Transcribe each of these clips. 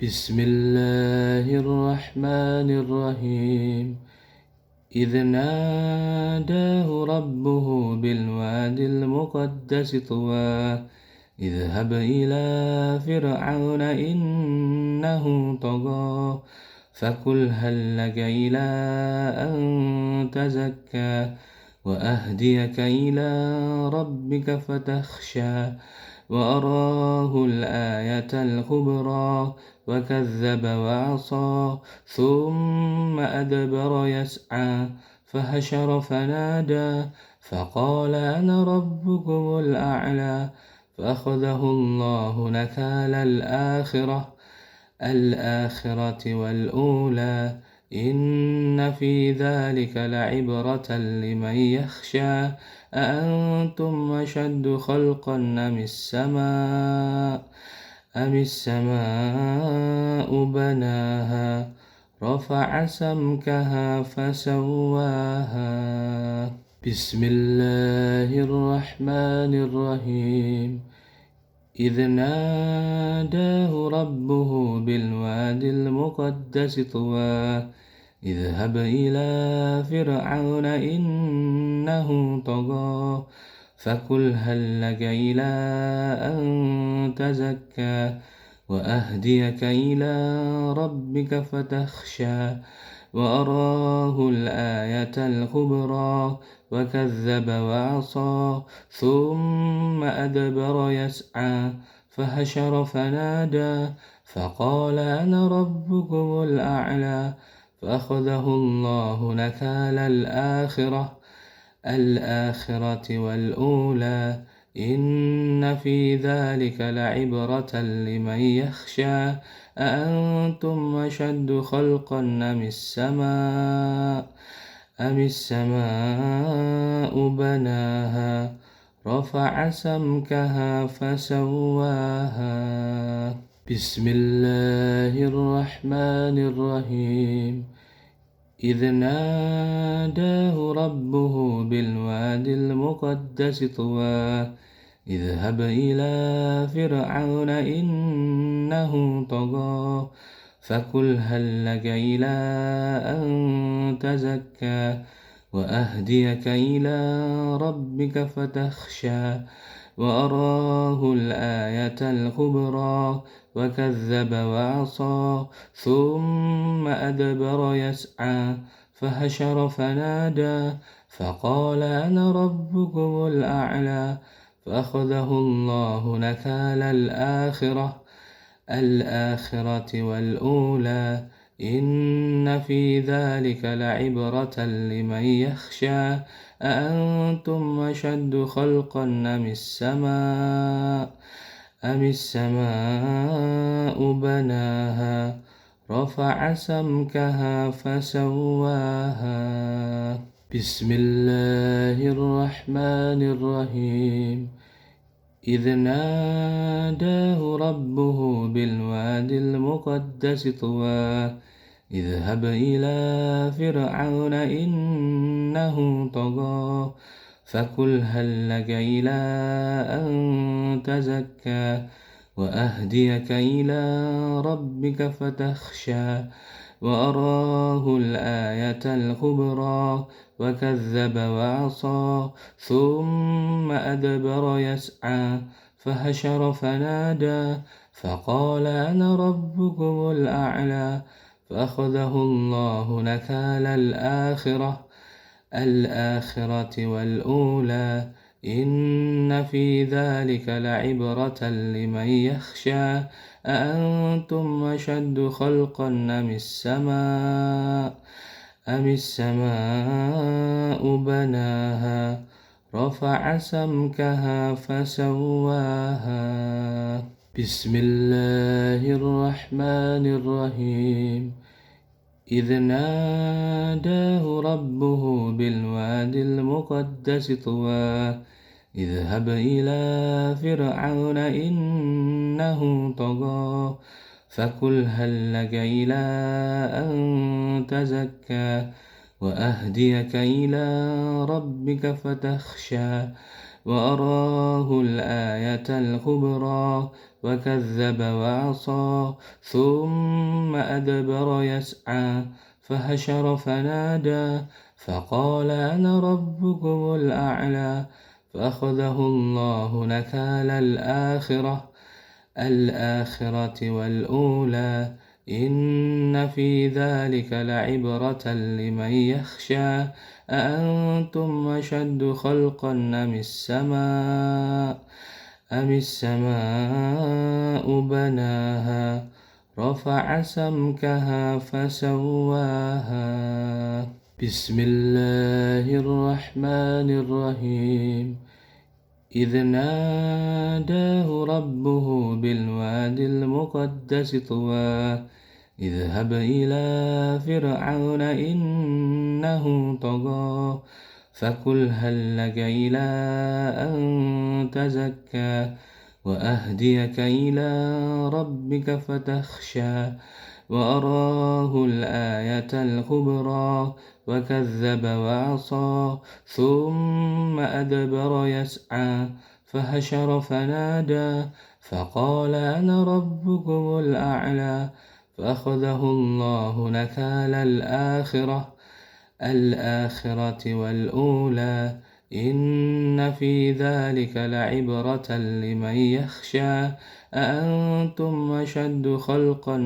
بسم الله الرحمن الرحيم إذ ناداه ربه بالوادي المقدس طوى اذهب إلى فرعون إنه طغى فقل هل لك إلى أن تزكى وأهديك إلى ربك فتخشى وأراه الآية الكبرى وكذب وعصى ثم أدبر يسعى فحشر فنادى فقال أنا ربكم الأعلى فأخذه الله نكال الآخرة والأولى إن في ذلك لعبرة لمن يخشى أأنتم أشد خلقا أم السماء بناها رفع سمكها فسواها بسم الله الرحمن الرحيم إذ ناداه ربه بالوادي المقدس طوى اذهب إلى فرعون إنه طغى فقل هل لك إلى أن تزكى وأهديك إلى ربك فتخشى وأراه الآية الكبرى وكذب وعصى ثم أدبر يسعى فحشر فنادى فقال أنا ربكم الأعلى فأخذه الله نكال الآخرة والأولى إن في ذلك لعبرة لمن يخشى أأنتم أشد خلقا أم السماء بناها رفع سمكها فسواها بسم الله الرحمن الرحيم إذ ناداه ربه بالوادي المقدس طوى اذهب إلى فرعون إنه طغى فقل هل لك إلى أن تزكى وأهديك إلى ربك فتخشى وأراه الآية الكبرى وكذب وعصى ثم أدبر يسعى فحشر فنادى فقال أنا ربكم الأعلى فأخذه الله نكال الآخرة والأولى إن في ذلك لعبرة لمن يخشى أأنتم أشد خلقا أم السماء بناها رفع سمكها فسواها بسم الله الرحمن الرحيم إذ ناداه ربه بالوادي المقدس طوى اذهب إلى فرعون إنه طغى فقل هل لك إلى أن تزكى وأهديك إلى ربك فتخشى وأراه الآية الكبرى وكذب وعصى ثم أدبر يسعى فحشر فنادى فقال أنا ربكم الأعلى فأخذه الله نكال الآخرة والأولى إن في ذلك لعبرة لمن يخشى أأنتم أشد خلقا أم السماء بناها رفع سمكها فسواها بسم الله الرحمن الرحيم إذ ناداه ربه بالوادي المقدس طوى اذهب إلى فرعون إنه طغى فقل هل لك إلى أن تزكى وأهديك إلى ربك فتخشى وأراه الآية الكبرى وكذب وعصى ثم أدبر يسعى فحشر فنادى فقال أنا ربكم الأعلى فأخذه الله نكال الآخرة والأولى إن في ذلك لعبرة لمن يخشى أأنتم أشد خلقا أم السماء بناها رفع سمكها فسواها بسم الله الرحمن الرحيم إذ ناداه ربه بالوادي المقدس طوى اذهب إلى فرعون إنه طغى فقل هل لك إلى أن تزكى وأهديك إلى ربك فتخشى وأراه الآية الكبرى وكذب وعصى ثم أدبر يسعى فحشر فنادى فقال أنا ربكم الأعلى فأخذه الله نكال الآخرة والأولى إن في ذلك لعبرة لمن يخشى أأنتم أشد خلقا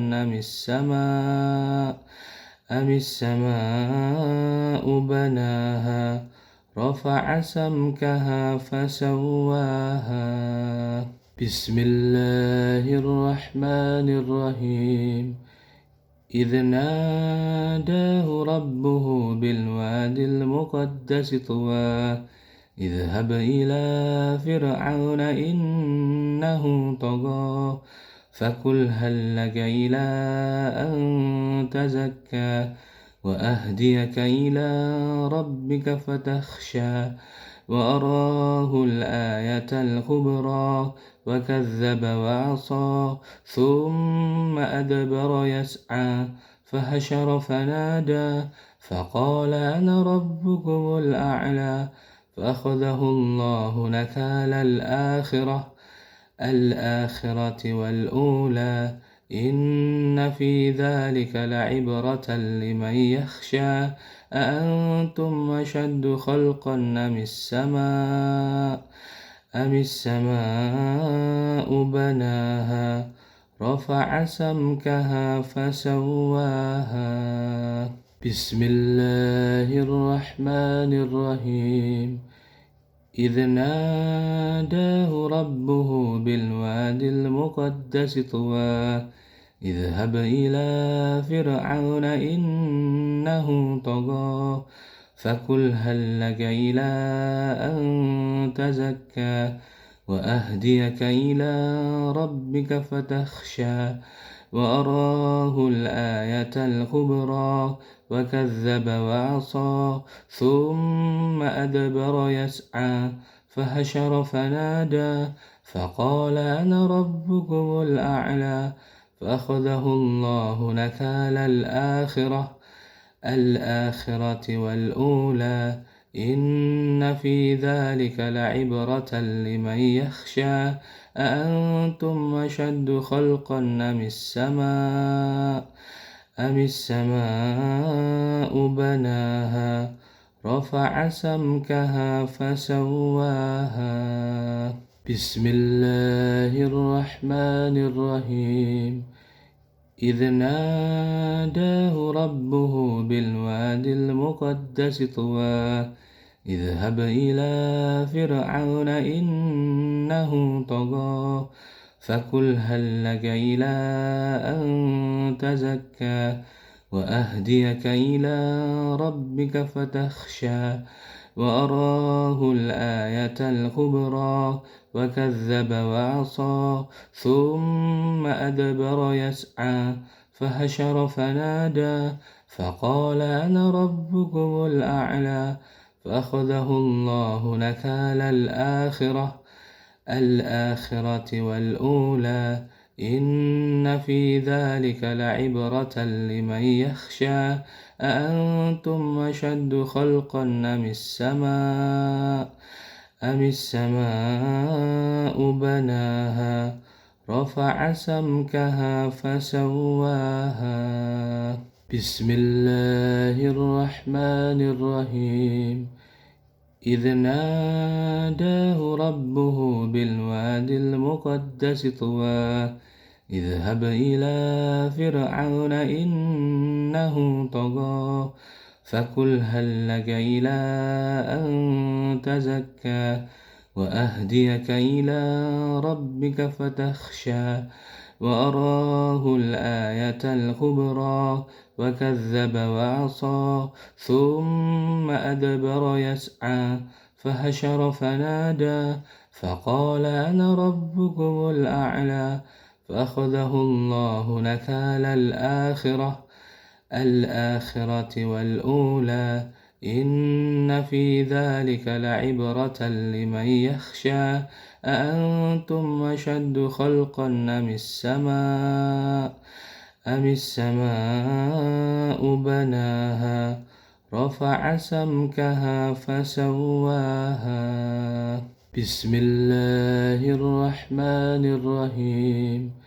أم السماء بناها رفع سمكها فسواها بسم الله الرحمن الرحيم إذ ناداه ربه بالوادي المقدس طوى اذهب إلى فرعون إنه طغى فقل هل لك إلى أن تزكى وأهديك إلى ربك فتخشى وأراه الآية الكبرى وكذب وعصى ثم أدبر يسعى فحشر فنادى فقال أنا ربكم الأعلى فأخذه الله نكال الآخرة والأولى إن في ذلك لعبرة لمن يخشى أأنتم أشد خلقا أم السماء بناها رفع سمكها فسواها بسم الله الرحمن الرحيم إذ ناداه ربه بالوادي المقدس طوى اذهب إلى فرعون إنه طغى فقل هل لك إلى أن تزكى وأهديك إلى ربك فتخشى وأراه الآية الكبرى وكذب وعصى ثم أدبر يسعى فحشر فنادى فقال أنا ربكم الأعلى فأخذه الله نكال الآخرة والأولى إن في ذلك لعبرة لمن يخشى أأنتم أشد خلقا أم السماء بناها رفع سمكها فسواها بسم الله الرحمن الرحيم إذ ناداه ربه بالوادي المقدس طوى اذهب إلى فرعون إنه طغى فقل هل لك إلى أن تزكى وأهديك إلى ربك فتخشى وأراه الآية الكبرى وكذب وعصى ثم أدبر يسعى فحشر فنادى فقال أنا ربكم الأعلى فأخذه الله نكال الآخرة والأولى إن في ذلك لعبرة لمن يخشى أأنتم أشد خلقا أم السماء بناها رفع سمكها فسواها بسم الله الرحمن الرحيم إذ ناداه ربه بالواد المقدس طوى اذهب إلى فرعون إنه طغى فقل هل لك إلى أن تزكى وأهديك إلى ربك فتخشى وأراه الآية الكبرى وكذب وعصى ثم أدبر يسعى فحشر فنادى فقال أنا ربكم الأعلى فأخذه الله نكال الآخرة والأولى إن في ذلك لعبرة لمن يخشى أأنتم أشد خلقا أم السماء بناها رفع سمكها فسواها بسم الله الرحمن الرحيم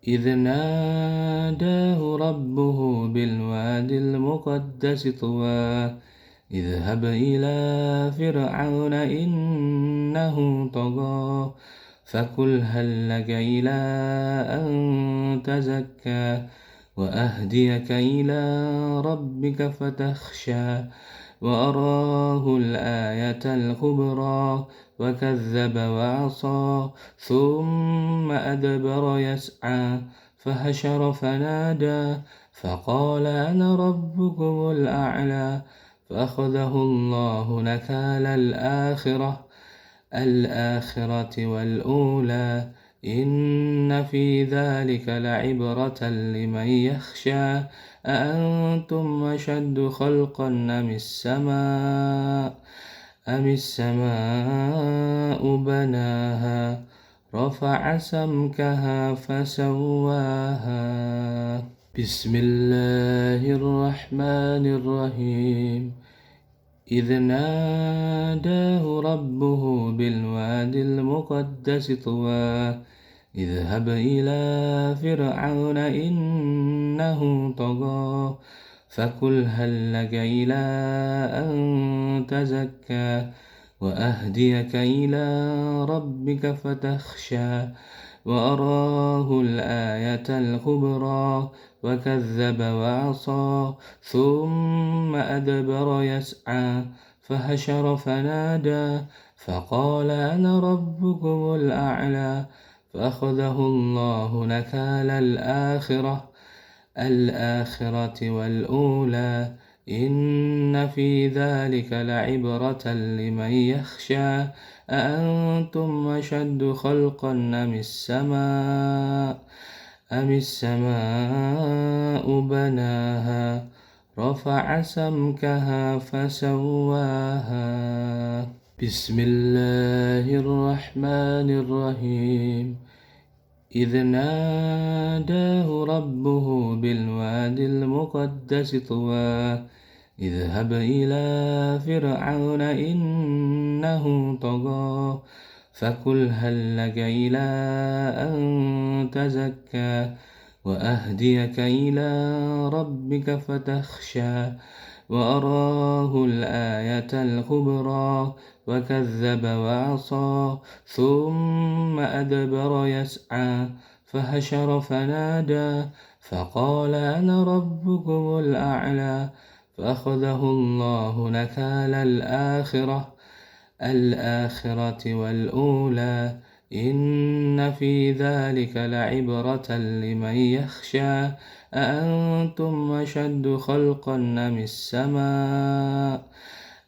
إذ ناداه ربه بالواد المقدس طوى اذهب إلى فرعون إنه طغى فقل هل لك إلى أن تزكى وأهديك إلى ربك فتخشى وأراه الآية الكبرى وكذب وعصى ثم أدبر يسعى فحشر فنادى فقال أنا ربكم الأعلى فأخذه الله نكال الآخرة والأولى إن في ذلك لعبرة لمن يخشى أأنتم أشد خلقا أم السماء بناها رفع سمكها فسواها بسم الله الرحمن الرحيم إذ ناداه ربه بالواد المقدس طوى اذهب إلى فرعون إنه طغى فقل هل لك إلى أن تزكى وأهديك إلى ربك فتخشى وأراه الآية الكبرى وكذب وعصى ثم أدبر يسعى فحشر فنادى فقال أنا ربكم الأعلى فأخذه الله نكال الآخرة والأولى إن في ذلك لعبرة لمن يخشى أأنتم أشد خلقا أم السماء بناها رفع سمكها فسواها بسم الله الرحمن الرحيم إذ ناداه ربه بالواد المقدس طوى اذهب إلى فرعون إنه طغى فقل هل لك إلى أن تزكى وأهديك إلى ربك فتخشى وأراه الآية الكبرى وكذب وعصى ثم أدبر يسعى فحشر فنادى فقال أنا ربكم الأعلى فأخذه الله نكال الآخرة والأولى إن في ذلك لعبرة لمن يخشى أأنتم أشد خلقا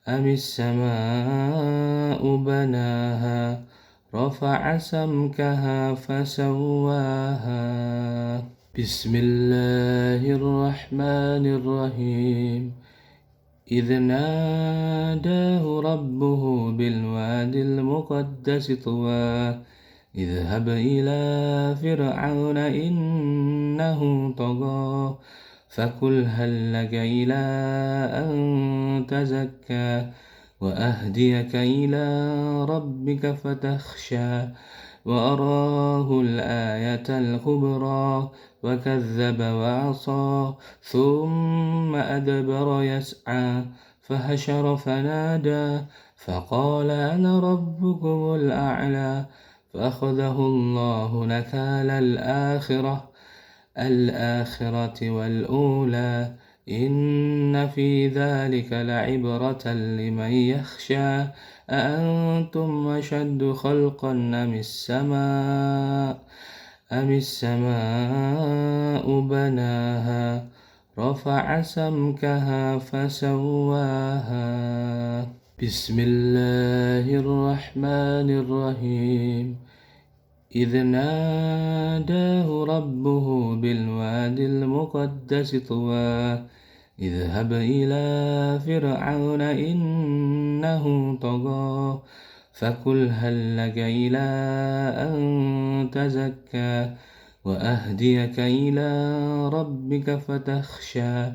أم السماء بناها رفع سمكها فسواها بسم الله الرحمن الرحيم إذ ناداه ربه بالواد المقدس طوى اذهب إلى فرعون إنه طغى فقل هل لك إلى أن تزكى وأهديك إلى ربك فتخشى وأراه الآية الكبرى وكذب وعصى ثم أدبر يسعى فحشر فنادى فقال أنا ربكم الأعلى فأخذه الله نكال الآخرة والأولى إن في ذلك لعبرة لمن يخشى أأنتم أشد خلقا أم السماء بناها رفع سمكها فسواها بسم الله الرحمن الرحيم إذ ناداه ربه بالواد المقدس طوى اذهب إلى فرعون إنه طغى فقل هل لك إلى أن تزكى وأهديك إلى ربك فتخشى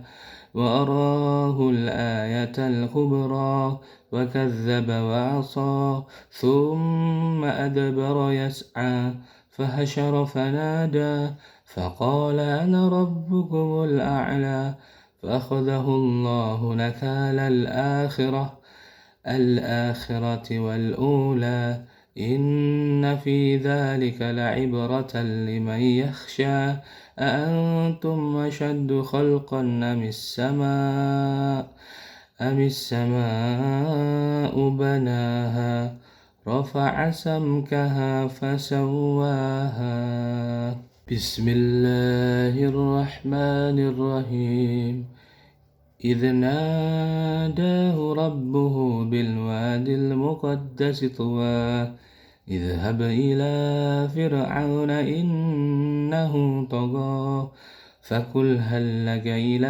وأراه الآية الكبرى وكذب وعصى ثم أدبر يسعى فحشر فنادى فقال أنا ربكم الأعلى فأخذه الله نكال الآخرة والأولى إن في ذلك لعبرة لمن يخشى أأنتم أشد خلقا أم السماء بناها رفع سمكها فسواها بسم الله الرحمن الرحيم إذ ناداه ربه بالواد المقدس طوى اذهب إلى فرعون إنه طغى فقل هل لك إلى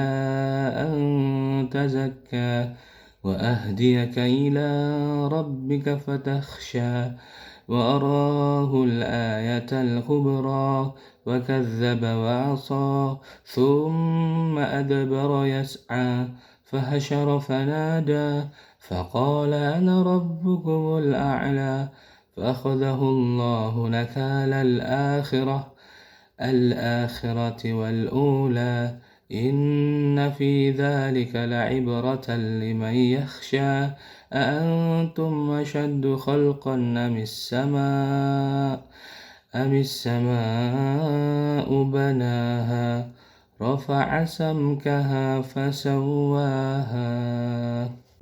أن تزكى وأهديك إلى ربك فتخشى وأراه الآية الكبرى وكذب وعصى ثم أدبر يسعى فحشر فنادى فقال أنا ربكم الأعلى فأخذه الله نكال الآخرة والأولى إن في ذلك لعبرة لمن يخشى أأنتم أشد خلقا أم السماء بناها رفع سمكها فسواها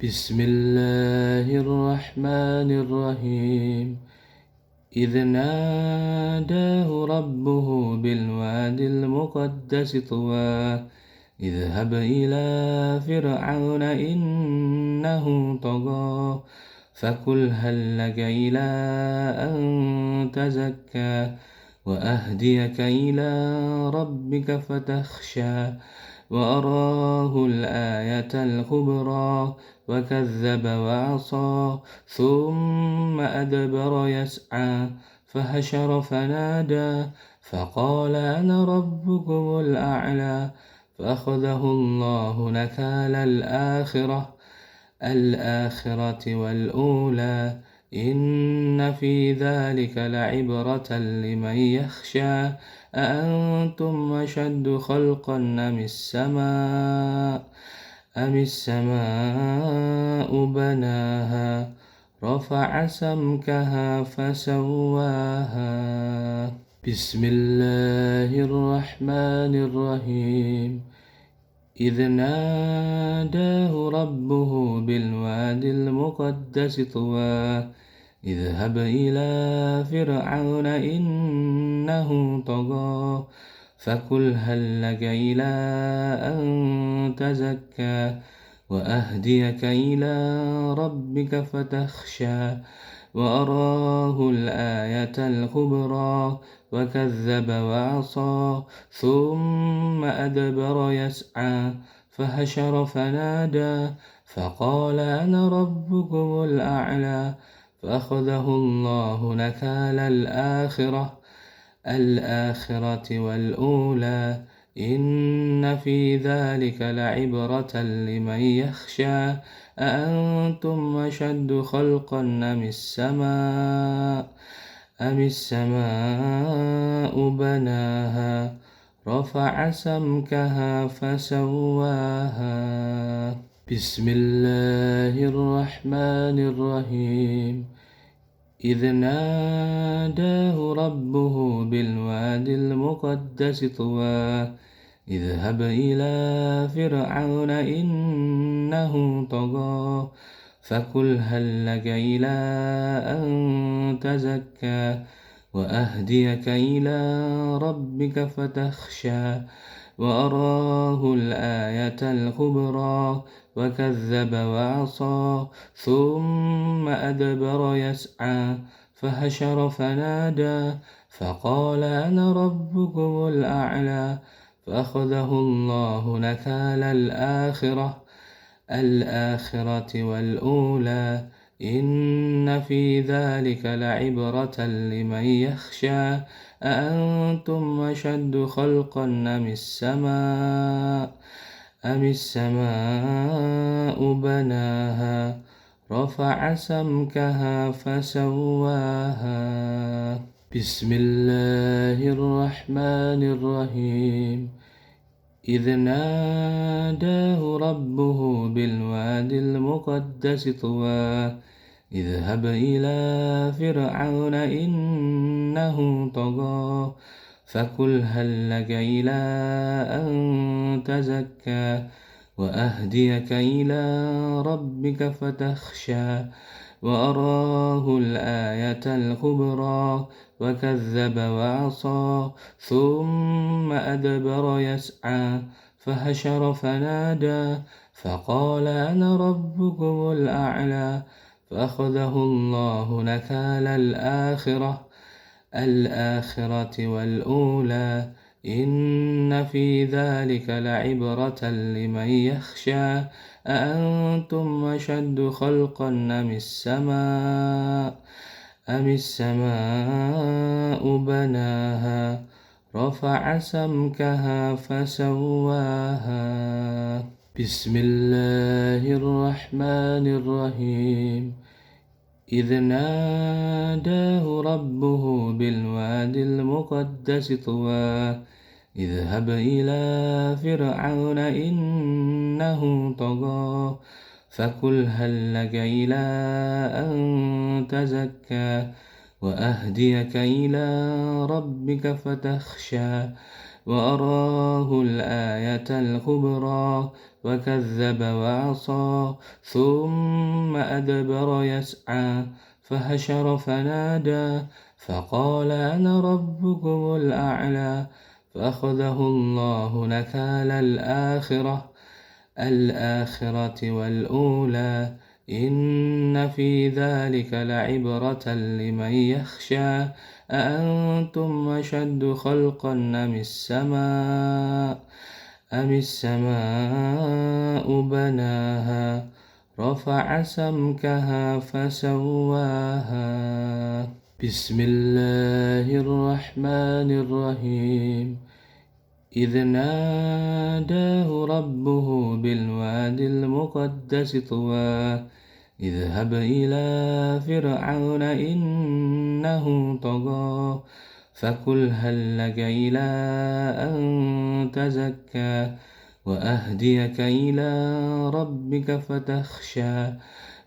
بسم الله الرحمن الرحيم إذ ناداه ربه بالواد المقدس طوى اذهب إلى فرعون إنه طغى فقل هل لك إلى أن تزكى وأهديك إلى ربك فتخشى وأراه الآية الكبرى وكذب وعصى ثم أدبر يسعى فحشر فنادى فقال أنا ربكم الأعلى فأخذه الله نكال الآخرة والأولى إن في ذلك لعبرة لمن يخشى أأنتم أشد خلقا أم السماء بناها رفع سمكها فسواها بسم الله الرحمن الرحيم إذ ناداه ربه بالواد المقدس طوى اذهب إلى فرعون إنه طغى فقل هل لك إلى أن تزكى وأهديك إلى ربك فتخشى وأراه الآية الكبرى وكذب وعصى ثم أدبر يسعى فحشر فنادى فقال أنا ربكم الأعلى فأخذه الله نكال الآخرة والأولى إن في ذلك لعبرة لمن يخشى أأنتم أشد خلقا أم السماء بناها رفع سمكها فسواها بسم الله الرحمن الرحيم إذ ناداه ربه بالواد المقدس طوى اذهب إلى فرعون إنه طغى فقل هل لك إلى أن تزكى وأهديك إلى ربك فتخشى وأراه الآية الكبرى وكذب وعصى ثم أدبر يسعى فحشر فنادى فقال أنا ربكم الأعلى فأخذه الله نكال الآخرة والأولى إن في ذلك لعبرة لمن يخشى أأنتم أشد خلقا أم السماء بناها رفع سمكها فسواها بسم الله الرحمن الرحيم إذ ناداه ربه بالواد المقدس طوى اذهب إلى فرعون إنه طغى فقل هل لك إلى أن تزكى وأهديك إلى ربك فتخشى وأراه الآية الكبرى وكذب وعصى ثم أدبر يسعى فحشر فنادى فقال أنا ربكم الأعلى فأخذه الله نكال الآخرة والأولى إن في ذلك لعبرة لمن يخشى أأنتم أشد خلقا أم السماء بناها رفع سمكها فسواها بسم الله الرحمن الرحيم إذ ناداه ربه بالواد المقدس طوى اذهب إلى فرعون إنه طغى فقل هل لك إلى أن تزكى وأهديك إلى ربك فتخشى وأراه الآية الكبرى وكذب وعصى ثم أدبر يسعى فحشر فنادى فقال أنا ربكم الأعلى فأخذه الله نكال الآخرة والأولى إن في ذلك لعبرة لمن يخشى أأنتم أشد خلقا أم السماء بناها رفع سمكها فسواها بسم الله الرحمن الرحيم إذ ناداه ربه بالواد المقدس طوى اذهب إلى فرعون إنه طغى فقل هل لك إلى أن تزكى وأهديك إلى ربك فتخشى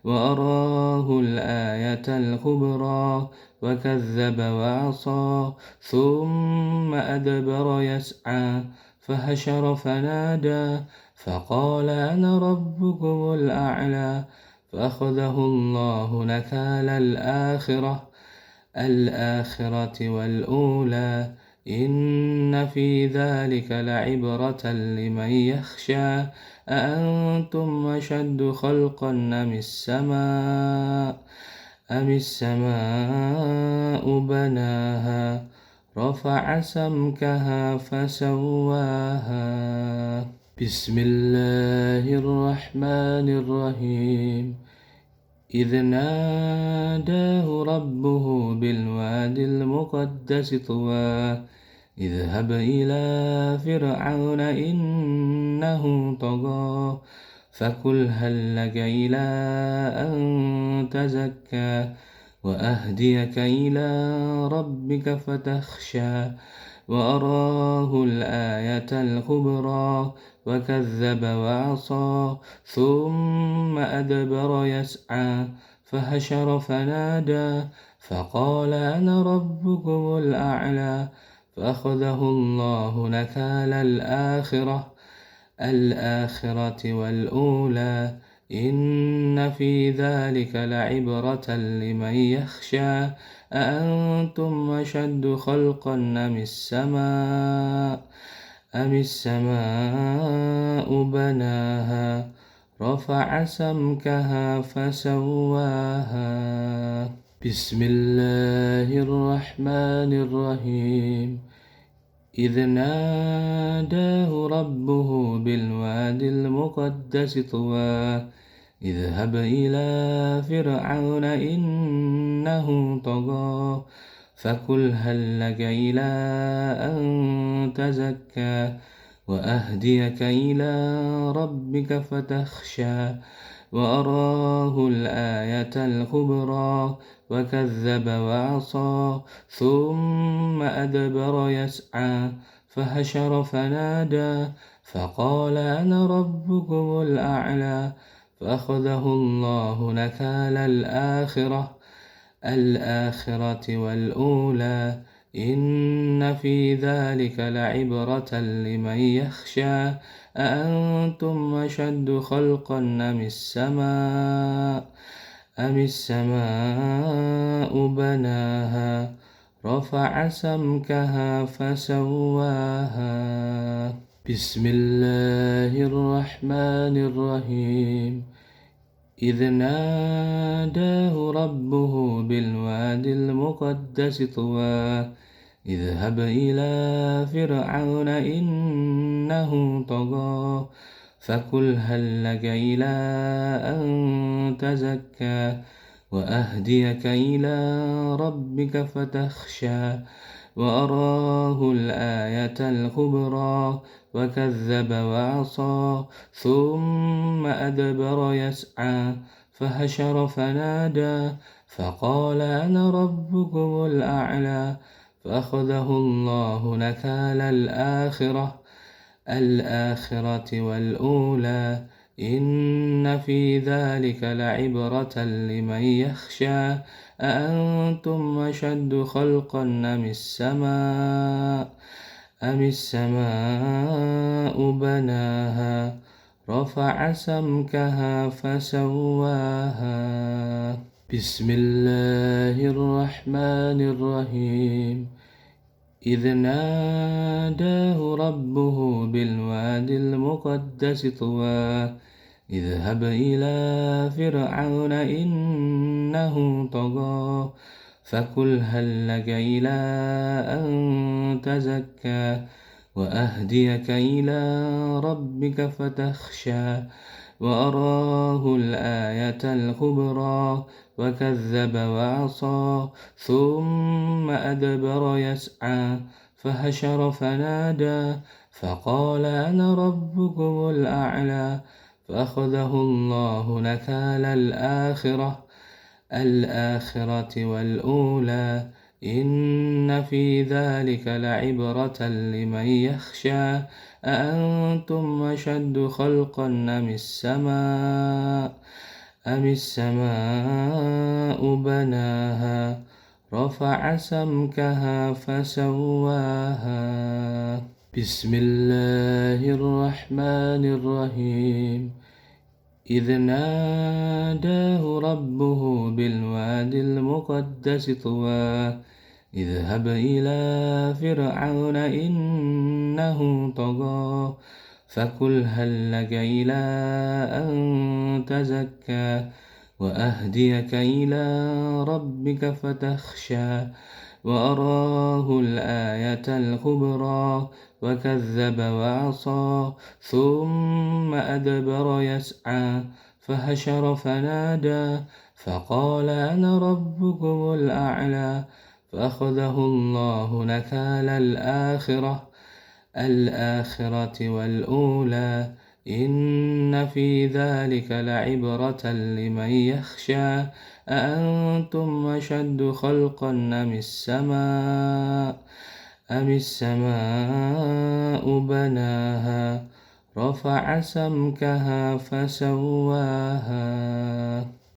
وأراه الآية الكبرى وكذب وعصى ثم أدبر يسعى فحشر فنادى فقال أنا ربكم الأعلى فأخذه الله نكال الآخرة والأولى إن في ذلك لعبرة لمن يخشى أأنتم أشد خلقا أم السماء بناها رفع سمكها فسواها بسم الله الرحمن الرحيم إذ ناداه ربه بالواد المقدس طوى اذهب إلى فرعون إنه طغى فقل هل لك إلى أن تزكى وأهديك إلى ربك فتخشى وأراه الآية الكبرى وكذب وعصى ثم أدبر يسعى فحشر فنادى فقال أنا ربكم الأعلى فأخذه الله نكال الآخرة والأولى إن في ذلك لعبرة لمن يخشى أأنتم أشد خلقا أم السماء بناها رفع سمكها فسواها بسم الله الرحمن الرحيم إذ ناداه ربه بالواد المقدس طوى اذهب إلى فرعون إنه طغى فقل هل لك إلى أن تزكى وأهديك إلى ربك فتخشى وأراه الآية الكبرى وكذب وعصى ثم أدبر يسعى فحشر فنادى فقال أنا ربكم الأعلى فأخذه الله نكال الآخرة والأولى إن في ذلك لعبرة لمن يخشى أأنتم أشد خلقا أم السماء بناها رفع سمكها فسواها بسم الله الرحمن الرحيم إذ ناداه ربه بالواد المقدس طوى اذهب إلى فرعون إنه طغى فقل هل لك إلى أن تزكى وأهديك إلى ربك فتخشى وأراه الآية الكبرى وكذب وعصى ثم أدبر يسعى فحشر فنادى فقال أنا ربكم الأعلى فأخذه الله نكال الآخرة والأولى إن في ذلك لعبرة لمن يخشى أأنتم أشد خلقا أم السماء بناها رفع سمكها فسواها بسم الله الرحمن الرحيم إذ ناداه ربه بالواد المقدس طوى اذهب إلى فرعون إنه طغى فقل هل لك إلى أن تزكى وأهديك إلى ربك فتخشى وأراه الآية الكبرى وكذب وعصى ثم أدبر يسعى فحشر فنادى فقال أنا ربكم الأعلى فأخذه الله نكال الآخرة والأولى إن في ذلك لعبرة لمن يخشى أأنتم أشد خلقا أم السماء بناها رفع سمكها فسواها بسم الله الرحمن الرحيم إذ ناداه ربه بالواد المقدس طوى اذهب إلى فرعون إنه طغى فقل هل لك إلى أن تزكى وأهديك إلى ربك فتخشى وأراه الآية الكبرى وكذب وعصى ثم أدبر يسعى فحشر فنادى فقال أنا ربكم الأعلى فأخذه الله نكال الآخرة والأولى إن في ذلك لعبرة لمن يخشى أأنتم أشد خلقا أم السماء بناها رفع سمكها فسواها